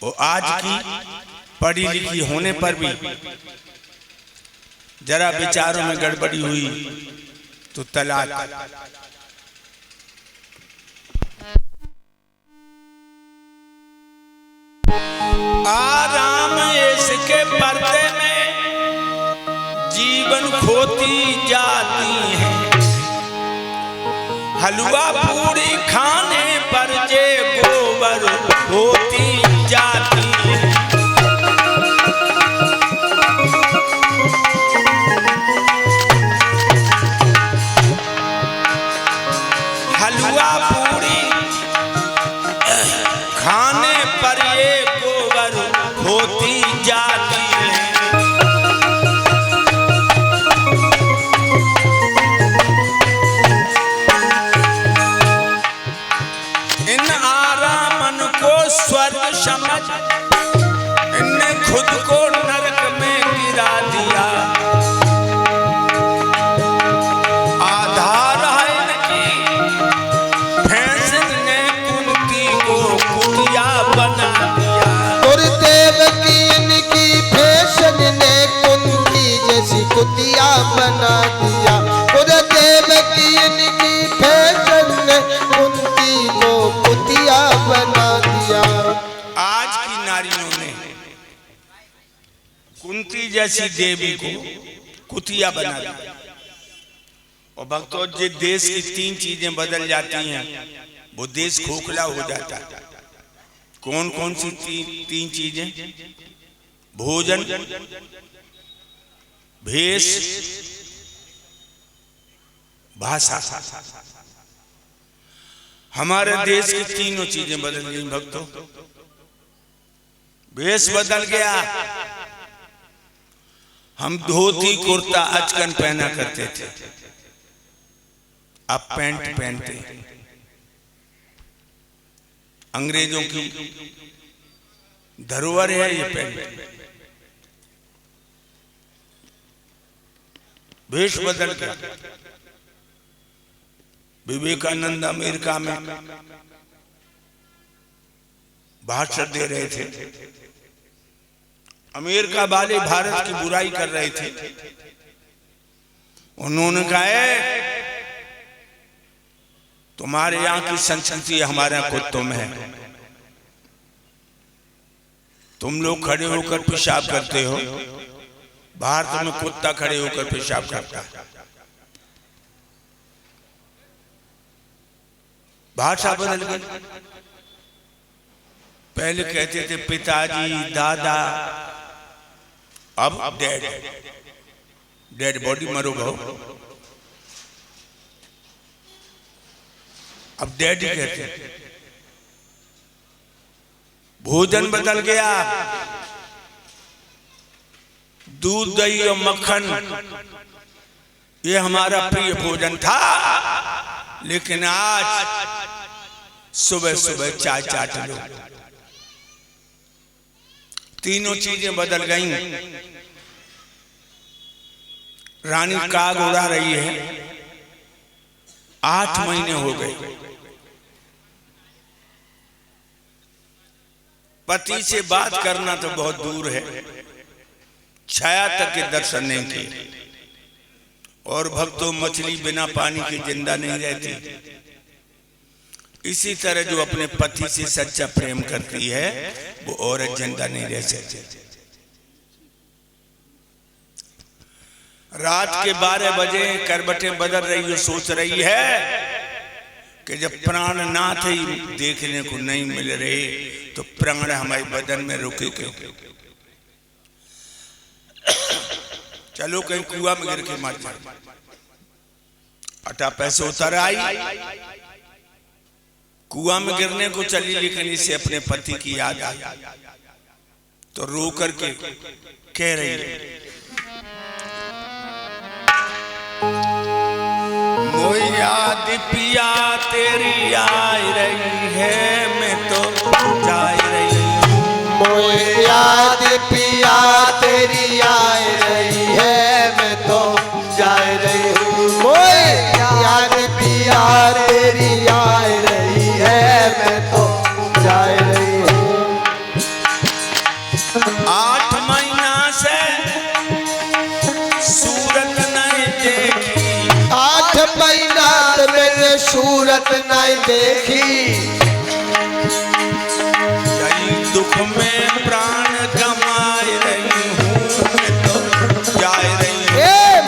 वो आज की पढ़ी लिखी होने पर भी जरा विचारों में गड़बड़ी हुई तो तलाक। आराम इसके पर्दे में जीवन खोती जाती है, हलवा पूरी खाने पर जे गोबर होती जाती है। हलवा पूरी खाने पर ये गोबर होती जाती है। इन आरामन को स्वर्ग समझ इनने खुद को नरक में गिरा दिया। आधार है इनकी फैशन ने कुंती को कुतिया बना दिया। गुरुदेव की इनकी फैशन ने कुंती जैसी कुतिया बना दिया। गुरुदेव की इनकी फैशन ने कुंती को कुतिया बना दिया। आज की नारियों ने कुंती जैसी देवी को कुतिया बना दिया। और भक्तों, जो देश की तीन चीजें बदल जाती हैं वो देश खोखला हो जाता है। कौन कौन सी तीन चीजें? भोजन, भेष, भाषा। हमारे देश की तीनों चीजें बदल गई भक्तों। भेष बदल गया, हम धोती कुर्ता अचकन पहना करते थे, अब पैंट पहनते। अंग्रेजों की धरोहर है ये पैंट। भेष बदल गया। विवेकानंद अमेरिका में भाषण दे रहे थे। अमेरिका वाले भारत की बुराई कर रहे थे। उन्होंने कहा तुम्हारे यहाँ की संस्कृति हमारे यहाँ कुत्तों में है। तुम लोग खड़े होकर पेशाब करते हो, भारत में कुत्ता खड़े होकर पेशाब करता है। भाषा बदल गई। पहले कहते थे पिताजी, दादा, अब डैड। डेड बॉडी मरो गो, अब डैडी कहते हैं। भोजन बदल गया। दूध, दही और मक्खन ये हमारा प्रिय भोजन था, लेकिन आज सुबह सुबह चाय चाट लो। तीनों चीजें बदल गई। रानी काग उड़ा रही है, 8 महीने हो गए। पति से बात करना तो बहुत दूर है, छाया तक के दर्शन नहीं किए। और भक्तों, मछली बिना पानी के जिंदा नहीं रहती। इसी तरह जो अपने पति से सच्चा प्रेम करती है वो औरत जिंदा नहीं रह सकती। रात के 12 बजे करवटें बदल रही है, सोच रही है कि जब प्राणनाथ ही देखने को नहीं मिल रहे तो प्राण हमारे बदन में रुके क्यों? चलो कहीं कुआं में गिर के मर जाए। अटा पैसे उतर आई, कुआं में गिरने को चली, लेकिन इसे अपने पति की याद आई तो रो करके कह रही है, मोई याद पिया तेरी आई रही है, मैं तो जा रही हूँ। मोई याद पिया तेरी आई रही है, मैं तो जा रही हूँ। मोई याद पिया तेरी आई रही है, मैं तो जा रही हूँ। सूरत नहीं देखी, दुख में प्राण गंवाए रही हूँ मैं तो जाए रही हूँ।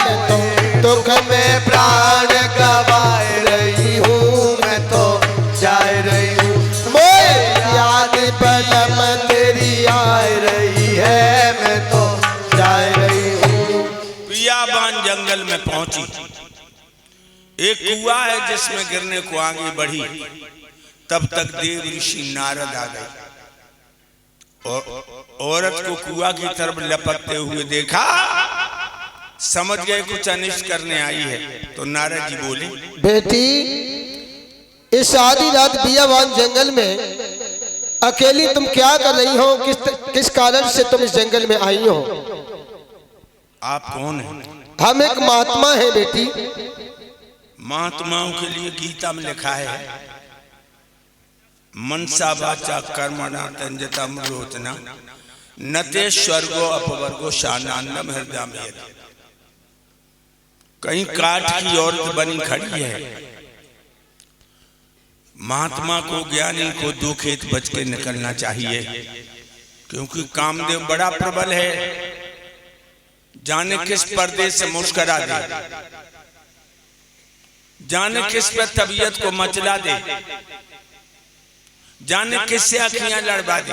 मैं तो दुख में प्राण गवाए रही हूँ, मैं तो जाए रही हूँ। मोए याद पलम तेरी आए रही है, मैं तो जाए रही हूँ। बियाबान जंगल में पहुंची, एक कुआं है जिसमें गिरने को आगे बढ़ी, तब तक देव ऋषि नारद आ गए और औरत को कुआं की तरफ लपकते हुए देखा, समझ गए कुछ अनिष्ट करने आई है। तो नारद जी बोले, बेटी इस आधी रात बियाबान जंगल में अकेली तुम क्या कर रही हो? किस कारण से तुम इस जंगल में आई हो? आप कौन हैं? हम एक महात्मा हैं बेटी। महात्माओं के लिए गीता में लिखा है, मनसा वाचा कर्मणा तंजता मरोचना नते स्वर्गो अपवर्गो शानान्नम हृदय में। कहीं काठ की औरत बनी खड़ी है। महात्मा को, ज्ञानी को दो खेत बच के निकलना चाहिए, क्योंकि कामदेव बड़ा प्रबल है, जाने किस पर्दे से मुस्कुरा दे, जाने किस पर तबीयत को मचला दे, जाने किससे आंखियां लड़वा दे।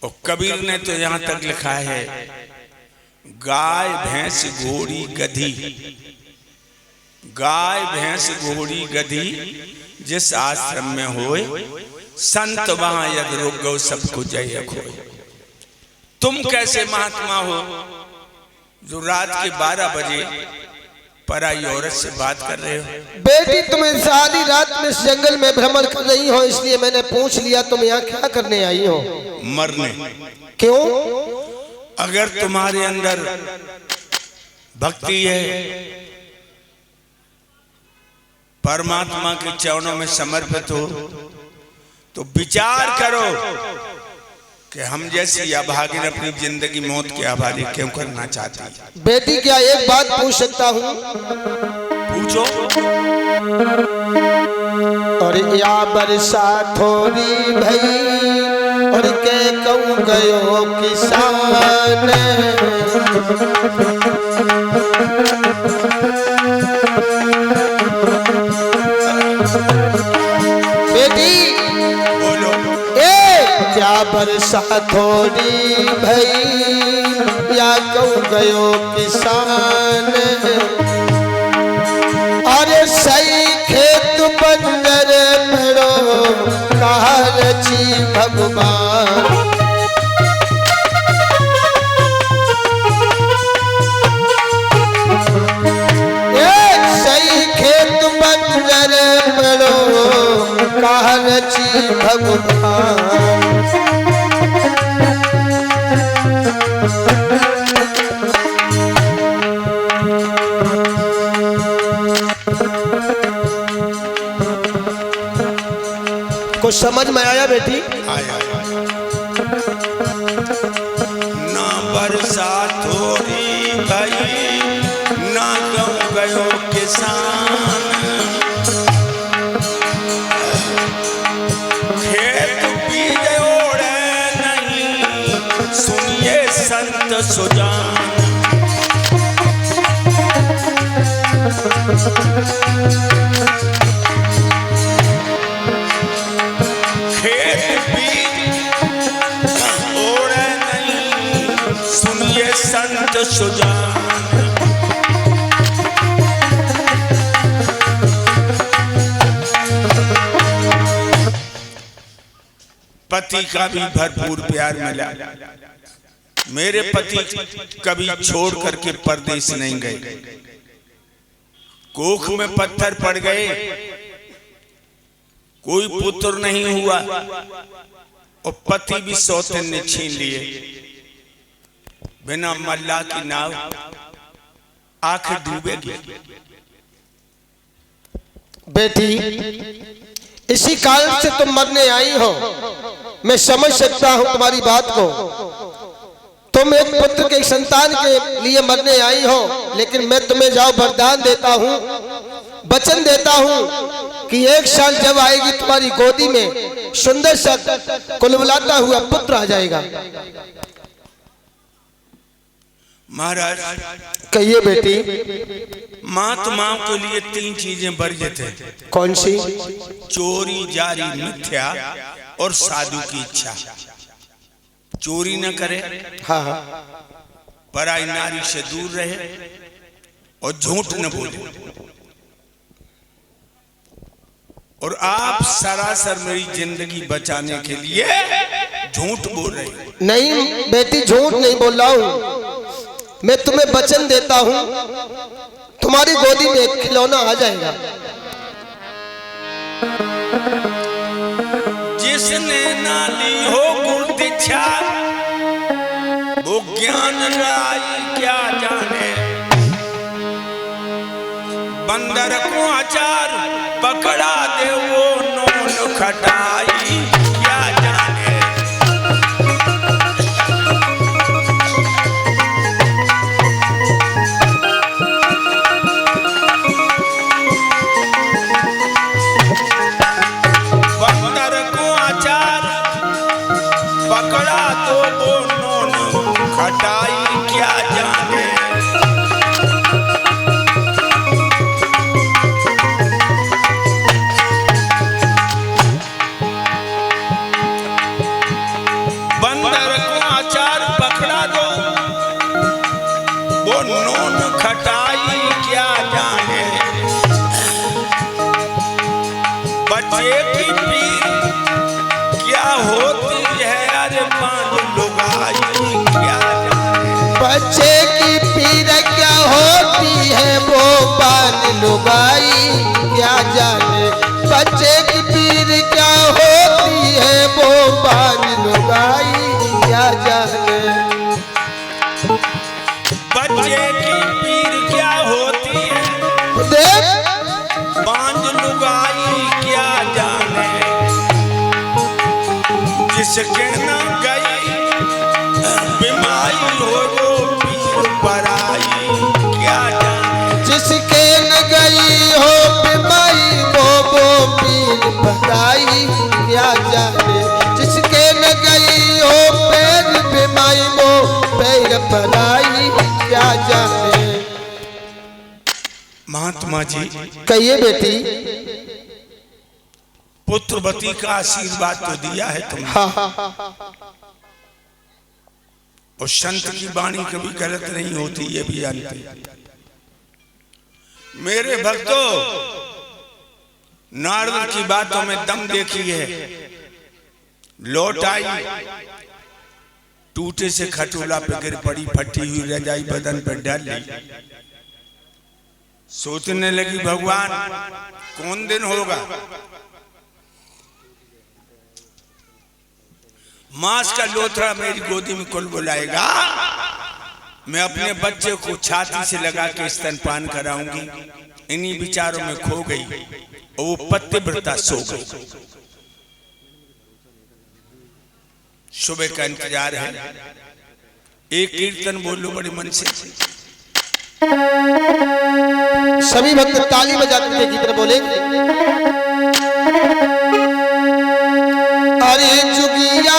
और कबीर ने तो यहां तक लिखा है, गाय भैंस घोड़ी गधी, गाय भैंस घोड़ी गधी जिस आश्रम में होए, संत वहां यद रोग गौ सबको जय खोए। तुम कैसे महात्मा हो जो रात के 12 बजे पराई औरत से बात कर रहे हो? बेटी तुम इस आधी रात में इस जंगल में भ्रमण कर रही हो, इसलिए मैंने पूछ लिया तुम यहाँ क्या करने आई हो? मरने। क्यों? अगर तुम्हारे अंदर भक्ति है, परमात्मा के चरणों में समर्पित हो, तो विचार करो कि हम जैसी अभागिन अपनी जिंदगी मौत के हवाले क्यों करना चाहती है। बेटी क्या एक बात पूछ सकता हूँ? पूछो। और या बरसा थोड़ी भई और के कहूँ गयो किसान, बेटी बोलो। क्या बरसा थोड़ी भई या कहूँ गयो किसान, अरे सही खेत बंदर पड़ो कहा रची भगवान। सही खेत बंदर पड़ो कहा रची भगवान। कुछ समझ में आया बेटी? आया। ना बरसा थोड़ी भई ना कहूँ गयो किसान, खेत बीज ओढ़े नहीं सुनिए संत सुजान। खेत बीज ओढ़े नहीं सुनिए संत सुजान। पति का भी भरपूर प्यार मिला। मेरे पति कभी छोड़ करके परदेश नहीं गए। कोख में पत्थर पड़ गए, कोई पुत्र नहीं हुआ और पति भी सौतन ने छीन लिए। बिना मल्लाह की नाव आखिर डूबेगी। बेटी इसी कारण से तुम मरने आई हो, मैं समझ सकता हूं तुम्हारी बात को। तुम एक पुत्र के संतान के लिए मरने आई हो, लेकिन मैं तुम्हें जाओ वरदान देता हूँ, वचन देता हूँ कि 1 साल जब आएगी तुम्हारी गोदी में सुंदर सा कुलबुलाता हुआ पुत्र आ जाएगा। महाराज कहिए बेटी। महात्माओं के लिए 3 चीजें वर्जित है। कौन सी? चोरी, जारी, मिथ्या और साधु की इच्छा। चोरी न करे, हाँ हाँ, पराई नारी से दूर रहे और झूठ न बोले। और आप सरासर मेरी जिंदगी बचाने के लिए झूठ बोल रहे हैं। नहीं बेटी, झूठ नहीं बोल रहा हूँ। मैं तुम्हें वचन देता हूँ, तुम्हारी गोदी में एक खिलौना आ जाएगा। जिसने ना ली हो गुरु दीक्षा, वो ज्ञान लाई क्या जाने। बंदर को अचार पकड़ा दे वो नून खटाई क्या जाने। बंदर को अचार पकड़ा तो वो नून खटाई क्या जाने। बंदर को अचार पकड़ा दो वो नून खटाई क्या जाने। बच्चे की पीर क्या होती है, अरे पान लुगाई क्या जाने। बच्चे की पीर क्या होती है, वो पान लुगाई क्या जाने। बच्चे की पीर क्या होती है, वो पान लुगाई क्या जाने। बच्चे की पीर क्या होती है, देख बांझ लुगाई क्या जाने। जिसके न गई बीमारी हो वो पीर पराई क्या जाने। जिसके न गई हो बीमारी, वो पीर पराई क्या जाने। जिसके न गई हो पैर बीमारी, वो पैर पराई क्या जाने। महात्मा जी कहिए बेटी। पुत्रवती का आशीर्वाद तो दिया है तुमने, हाँ हाँ, और संत की वाणी कभी गलत नहीं होती, ये भी जानते। मेरे भक्तों, नारद की बातों में दम देखी है। लौट आई, टूटे से खटोला पे गिर पड़ी, फटी हुई रजाई बदन पर डाल ली। सोचने लगी भगवान कौन दिन होगा, मांस का लोथड़ा मेरी गोदी में कुल बुलाएगा, मैं अपने बच्चे को छाती से लगा के स्तनपान कराऊंगी। इन्हीं विचारों में खो गई और वो पतिव्रता सो गई। सुबह का इंतजार है। एक कीर्तन बोलो बड़े मन से। सभी भक्त ताली बजाते हुए कीर्तन बोलेंगे। अरे जुगिया